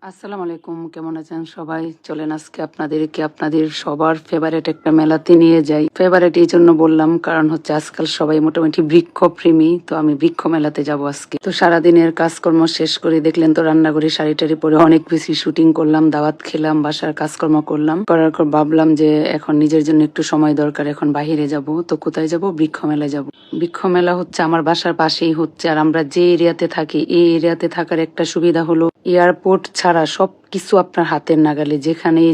আসসালামু আলাইকুম, কেমন আছেন সবাই? চলেন আজকে আপনাদেরকে আপনাদের সবার ফেভারিট একটা মেলাতে নিয়ে যাই। ফেভারিট এই জন্য বললাম কারণ হচ্ছে আজকাল সবাই মোটামুটি বৃক্ষ প্রেমী, তো আমি বৃক্ষ মেলাতে যাব আজকে। তো সারাদিনের কাজকর্ম শেষ করে দেখলেন তো রান্না করে শাড়ি টাড়ি পরে অনেক বেশি শুটিং করলাম, দাওয়াত খেলাম, বাসার কাজকর্ম করলাম, করার পর ভাবলাম যে এখন নিজের জন্য একটু সময় দরকার, এখন বাহিরে যাব। তো কোথায় যাব? বৃক্ষ মেলায় যাব। বৃক্ষ মেলা হচ্ছে আমার বাসার পাশেই হচ্ছে, আর আমরা যে এরিয়াতে থাকি এই এরিয়াতে থাকার একটা সুবিধা হলো এয়ারপোর্ট ছাড়া সবকিছু আপনার হাতের নাগালে, যেখানেই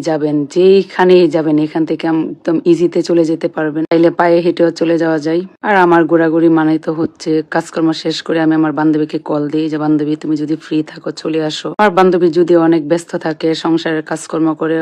যাবেন এখান থেকে একদম ইজিতে চলে যেতে পারবেন, চাইলে পায়ে হেঁটেও চলে যাওয়া যায়। আর আমার ঘোরাঘুরি মানে তো হচ্ছে কাজকর্ম শেষ করে আমি আমার বান্ধবীকে কল দিই যে বান্ধবী তুমি যদি ফ্রি থাকো চলে আসো। আমার বান্ধবী যদি অনেক ব্যস্ত থাকে সংসারের কাজকর্ম করে,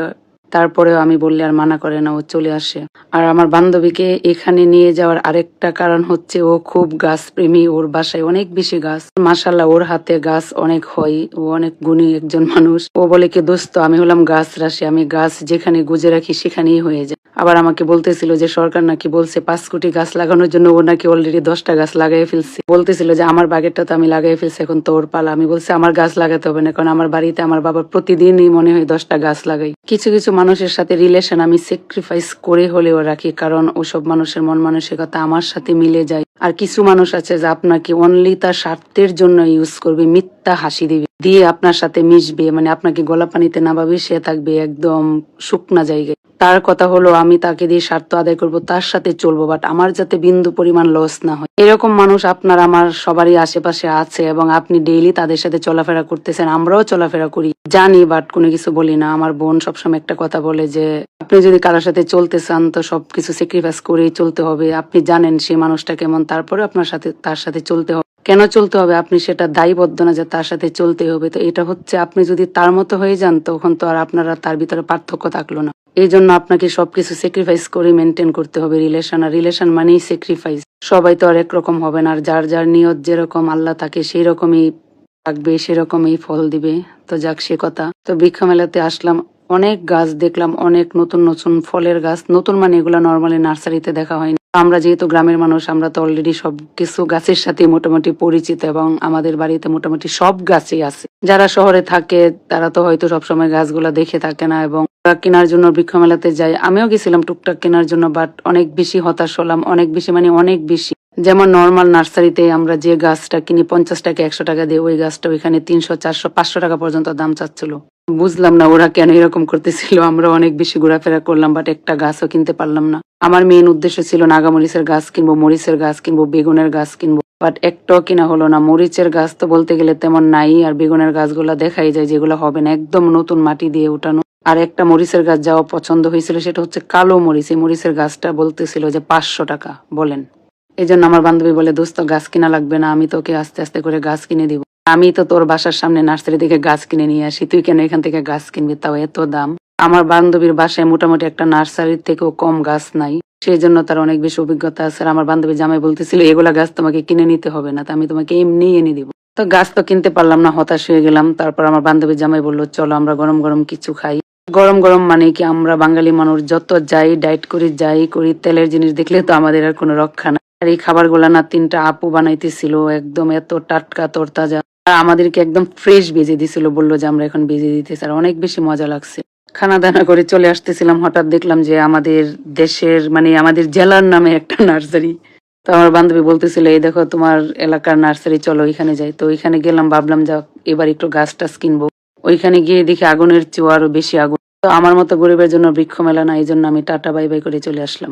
তারপরেও আমি বললে আর মানা করে না, ও চলে আসে। আর আমার বান্ধবীকে এখানে নিয়ে যাওয়ার আরেকটা কারণ হচ্ছে ও খুব গাছ প্রেমী, ওর বাসায় অনেক বেশি গাছ, মাশাল্লাহ ওর হাতে গাছ অনেক হয়, ও অনেক গুণী একজন মানুষ। ও বলে কি দোস্ত আমি হলাম গাছ রাশি, আমি গাছ যেখানে গুজে রাখি সেখানেই হয়ে যায়। আবার আমাকে বলতেছিল যে সরকার নাকি বলছে 5 কোটি গাছ লাগানোর জন্য, ও নাকি অলরেডি 10টা গাছ লাগাই ফেলছে। বলতেছিল যে আমার বাগেরটা তো আমি লাগাই ফেলছি, এখন তোর পালা। আমি বলছি আমার গাছ লাগাতে হবে না, কারণ আমার বাড়িতে আমার বাবা প্রতিদিনই মনে হয় 10টা গাছ লাগাই। কিছু কিছু মানুষের সাথে রিলেশন আমি স্যাক্রিফাইস করে হলেও রাখি, কারণ ওসব মানুষের মন মানসিকতা আমার সাথে মিলে যায়। আর কিছু মানুষ আছে যে আপনাকে অনলি তার স্বার্থের জন্য ইউজ করবে, মিথ্যা হাসি দিবে, দিয়ে আপনার সাথে মিশবে, মানে আপনাকে গলা পানিতে নামাবে, সে থাকবে একদম শুকনা জায়গায়। তার কথা হলো আমি তাকে দিয়ে স্বার্থ আদায় করব, তার সাথে চলবো, বাট আমার যাতে বিন্দু পরিমাণ লস না হয়। এরকম মানুষ আপনার আমার সবারই আশেপাশে আছে, এবং আপনি ডেইলি তাদের সাথে চলাফেরা করতেছেন, আমরাও চলাফেরা করি জানি, বাট কোনো কিছু বলি না। আমার বোন সবসময় একটা কথা বলে যে আপনি যদি কারোর সাথে চলতে চান তো সবকিছু স্যাক্রিফাইস করেই চলতে হবে। আপনি জানেন সেই মানুষটা কেমন, তারপরে তার সাথে চলতে হবে। কেন চলতে হবে? আপনি সেটা দায়বদ্ধ না যে তার সাথে চলতে হবে। তো এটা হচ্ছে আপনি যদি তার মতো হয়ে যান তখন তো আর আপনারা তার ভিতরে পার্থক্য থাকলো না। এই জন্য আপনাকে সবকিছু স্যাক্রিফাইস করে মেনটেন করতে হবে রিলেশন, আর রিলেশন মানেই স্যাক্রিফাইস। সবাই তো আর একরকম হবে না, আর যার যার নিয়ত যেরকম আল্লাহ তাকে সেই রকমই থাকবে, সেরকমই ফল দিবে। তো যাক সে কথা। তো বৃক্ষ মেলাতে আসলাম, অনেক গাছ দেখলাম, অনেক নতুন নতুন ফলের গাছ, নতুন মানে এগুলো নর্মালি নার্সারিতে দেখা হয়নি। আমরা যেহেতু গ্রামের মানুষ, আমরা তো অলরেডি সব কিছু গাছের সাথে মোটামুটি পরিচিত, এবং আমাদের বাড়িতে মোটামুটি সব গাছই আছে। যারা শহরে থাকে তারা তো হয়তো সবসময় গাছগুলা দেখে থাকে না, এবং কেনার জন্য বৃক্ষ মেলাতে যাই। আমিও গেছিলাম টুকটাক কেনার জন্য, বাট অনেক বেশি হতাশ হলাম, অনেক বেশি মানে অনেক বেশি। যেমন নর্মাল নার্সারিতে আমরা যে গাছটা কিনি 50 টাকা 100 টাকা দিয়ে, ওই গাছটা ওইখানে 300 400 500 টাকা পর্যন্ত দাম চাচ্ছিল। বুঝলাম না ওরা কেন এরকম করতেছিল। আমরা অনেক বেশি ঘোরাফেরা করলাম, বাট একটা গাছও কিনতে পারলাম না। আমার মেইন উদ্দেশ্য ছিল নাগামরিচের গাছ কিনবো, মরিচের গাছ কিনবো, বেগুনের গাছ কিনবো, বাট একটাও কিনা হলো না। মরিচের গাছ তো বলতে গেলে তেমন নাই, আর বেগুনের গাছগুলা দেখাই যায় যেগুলো হবে না, একদম নতুন মাটি দিয়ে উঠানো। আর একটা মরিচের গাছ যাওয়া পছন্দ হয়েছিল, সেটা হচ্ছে কালো মরিচ। এই মরিচের গাছটা বলতেছিল যে 500 টাকা। বলেন, এই জন্য আমার বান্ধবী বলে দোস্ত গাছ কিনা লাগবে না, আমি তোকে আস্তে আস্তে করে গাছ কিনে দিব। আমি তো তোর বাসার সামনে নার্সারি থেকে গাছ কিনে নিয়ে আসি, তুই কেন এখান থেকে গাছ কিনবি, তাও এত দাম? আমার বান্ধবীর বাসায় মোটামুটি একটা নার্সারির থেকেও কম গাছ নাই, সেই জন্য তার অনেক বেশি অভিজ্ঞতা আছে। আর আমার বান্ধবী জামাই বলতেছিল এগুলা গাছ তোমাকে কিনে নিতে হবে না, তা আমি তোমাকে এমনি এনে দিব। তো গাছ তো কিনতে পারলাম না, হতাশ হয়ে গেলাম। তারপর আমার বান্ধবী জামাই বললো চলো আমরা গরম গরম কিছু খাই। গরম গরম মানে কি, আমরা বাঙালি মানুষ যত যাই ডায়েট করি যাই করি, তেলের জিনিস দেখলে তো আমাদের আর কোনো রক্ষা নাই। আর এই খাবারগুলা না 3টা আপু বানাইতেছিল, একদম এত টাটকা তরতাজা, আর আমাদেরকে একদম ফ্রেশ ভেজে দিছিল, বললো যে আমরা এখন ভেজে দিতেছি, আর অনেক বেশি মজা লাগছে। খানা দানা করে চলে আসতেছিলাম, হঠাৎ দেখলাম যে আমাদের দেশের মানে আমাদের জেলার নামে একটা নার্সারি। তো আমার বান্ধবী বলতেছিল এই দেখো তোমার এলাকার নার্সারি, চলো ওইখানে যাই। তো ওইখানে গেলাম, ভাবলাম যা এবার একটু গাছ টাছ কিনবো। ওইখানে গিয়ে দেখি আগুনের চেয়েও আরো বেশি আগুন। তো আমার মতো গরিবের জন্য বৃক্ষ মেলা না, এই জন্য আমি টাটা বাই বাই করে চলে আসলাম।